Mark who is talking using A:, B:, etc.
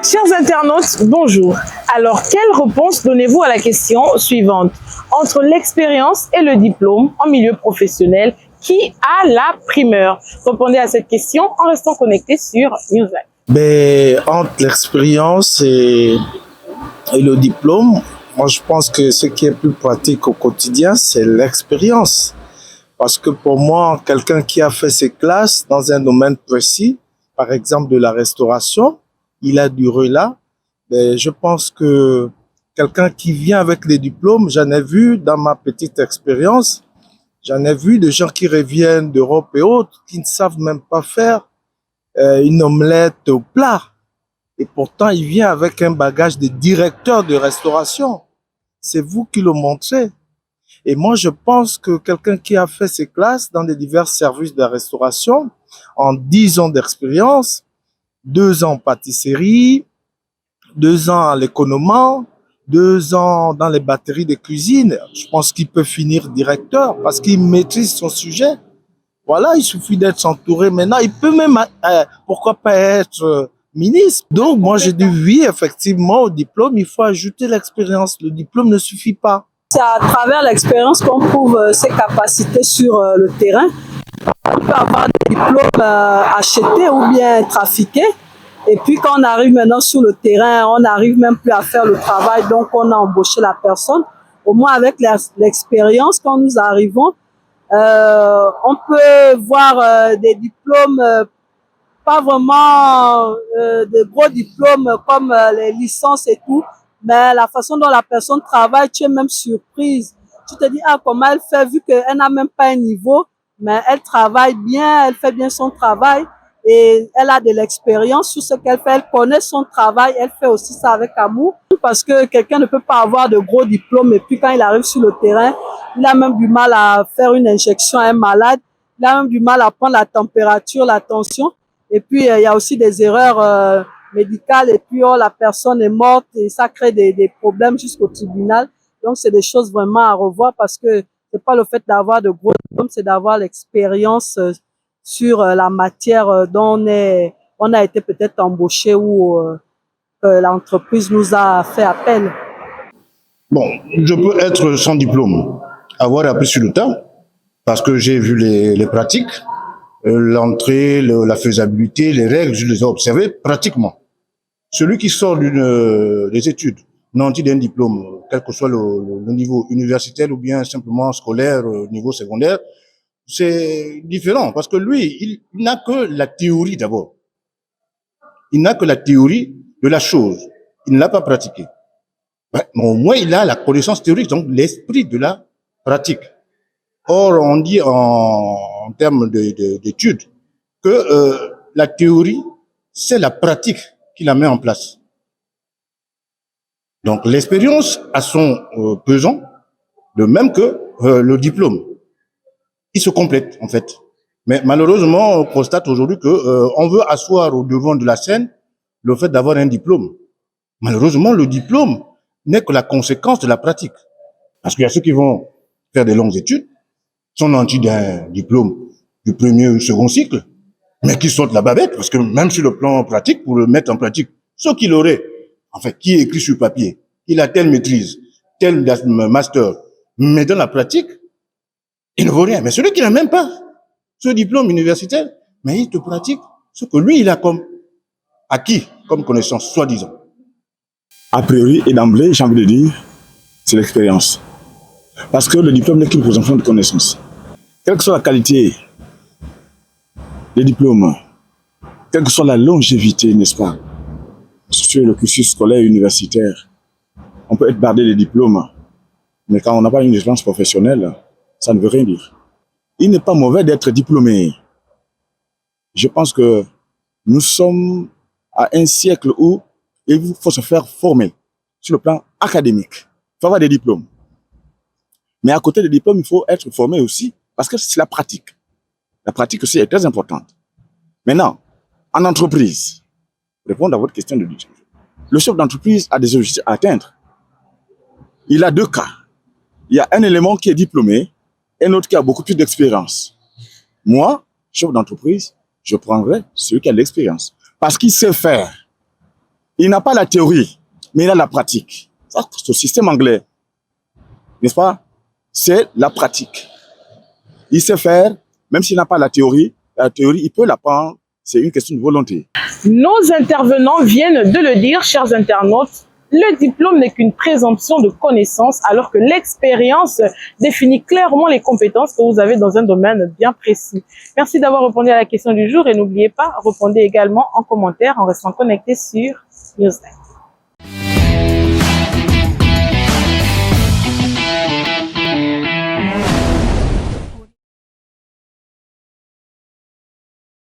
A: Chers internautes, bonjour. Alors, quelle réponse donnez-vous à la question suivante? Entre l'expérience et le diplôme en milieu professionnel, qui a la primeur? Répondez à cette question en restant connecté sur Newsline.
B: Entre l'expérience et le diplôme, moi je pense que ce qui est plus pratique au quotidien, c'est l'expérience. Parce que pour moi, quelqu'un qui a fait ses classes dans un domaine précis, par exemple de la restauration, il a duré là. Je pense que quelqu'un qui vient avec des diplômes, j'en ai vu dans ma petite expérience, j'en ai vu des gens qui reviennent d'Europe et autres, qui ne savent même pas faire une omelette au plat. Et pourtant, il vient avec un bagage de directeur de restauration. C'est vous qui le montrez. Et moi, je pense que quelqu'un qui a fait ses classes dans les divers services de la restauration, en 10 ans d'expérience, 2 ans en pâtisserie, 2 ans à l'économie, 2 ans dans les batteries de cuisine, je pense qu'il peut finir directeur parce qu'il maîtrise son sujet. Voilà, il suffit d'être entouré. Maintenant, il peut même, pourquoi pas être ministre. Donc, moi, je dis oui, effectivement, au diplôme, il faut ajouter l'expérience. Le diplôme ne suffit pas.
C: C'est à travers l'expérience qu'on prouve ses capacités sur le terrain. On peut avoir des diplômes achetés ou bien trafiqués. Et puis quand on arrive maintenant sur le terrain, on n'arrive même plus à faire le travail, donc on a embauché la personne. Au moins avec l'expérience, quand nous arrivons, on peut voir des diplômes, pas vraiment de gros diplômes comme les licences et tout, mais la façon dont la personne travaille, tu es même surprise. Tu te dis, ah, comment elle fait, vu qu'elle n'a même pas un niveau, mais elle travaille bien, elle fait bien son travail et elle a de l'expérience sur ce qu'elle fait, elle connaît son travail, elle fait aussi ça avec amour, parce que quelqu'un ne peut pas avoir de gros diplômes et puis quand il arrive sur le terrain, il a même du mal à faire une injection à un malade, il a même du mal à prendre la température, la tension, et puis il y a aussi des erreurs médicales et puis la personne est morte et ça crée des problèmes jusqu'au tribunal. Donc c'est des choses vraiment à revoir parce que c'est pas le fait d'avoir de gros diplômes, c'est d'avoir l'expérience sur la matière dont on a été peut-être embauché ou que l'entreprise nous a fait appel.
D: Bon, je peux être sans diplôme, avoir appris sur le tas, parce que j'ai vu les pratiques, l'entrée, la faisabilité, les règles, je les ai observées pratiquement. Celui qui sort des études, nanti d'un diplôme, quel que soit le niveau universitaire ou bien simplement scolaire, niveau secondaire, c'est différent parce que lui, il n'a que la théorie d'abord. Il n'a que la théorie de la chose. Il ne l'a pas pratiquée. Mais au moins, il a la connaissance théorique, donc l'esprit de la pratique. Or, on dit en termes d'études que la théorie, c'est la pratique qui la met en place. Donc, l'expérience a son pesant, de même que le diplôme. Il se complète, en fait. Mais malheureusement, on constate aujourd'hui que on veut asseoir au devant de la scène le fait d'avoir un diplôme. Malheureusement, le diplôme n'est que la conséquence de la pratique. Parce qu'il y a ceux qui vont faire des longues études, sont nantis d'un diplôme du premier ou second cycle, mais qui sortent la bavette, parce que même sur le plan pratique, pour le mettre en pratique, ce qu'il aurait, en fait, qui est écrit sur papier, il a telle maîtrise, tel master, mais dans la pratique, il ne vaut rien. Mais celui qui n'a même pas ce diplôme universitaire, mais il te pratique ce que lui, il a comme acquis, comme connaissance, soi-disant.
E: A priori et d'emblée, j'ai envie de dire, c'est l'expérience. Parce que le diplôme n'est qu'une présomption de connaissance. Quelle que soit la qualité des diplômes, quelle que soit la longévité, n'est-ce pas, sur le cursus scolaire et universitaire, on peut être bardé de diplômes, mais quand on n'a pas une expérience professionnelle, ça ne veut rien dire. Il n'est pas mauvais d'être diplômé. Je pense que nous sommes à un siècle où il faut se faire former sur le plan académique. Il faut avoir des diplômes. Mais à côté des diplômes, il faut être formé aussi parce que c'est la pratique. La pratique aussi est très importante. Maintenant, en entreprise, répondre à votre question de budget. Le chef d'entreprise a des objectifs à atteindre. Il a 2 cas. Il y a un élément qui est diplômé et un autre qui a beaucoup plus d'expérience. Moi, chef d'entreprise, je prendrai celui qui a de l'expérience parce qu'il sait faire. Il n'a pas la théorie, mais il a la pratique. Ça, c'est le système anglais. N'est-ce pas? C'est la pratique. Il sait faire, même s'il n'a pas la théorie, il peut l'apprendre. C'est une question de volonté.
A: Nos intervenants viennent de le dire, chers internautes. Le diplôme n'est qu'une présomption de connaissance, alors que l'expérience définit clairement les compétences que vous avez dans un domaine bien précis. Merci d'avoir répondu à la question du jour et n'oubliez pas, répondez également en commentaire en restant connecté sur Newsline.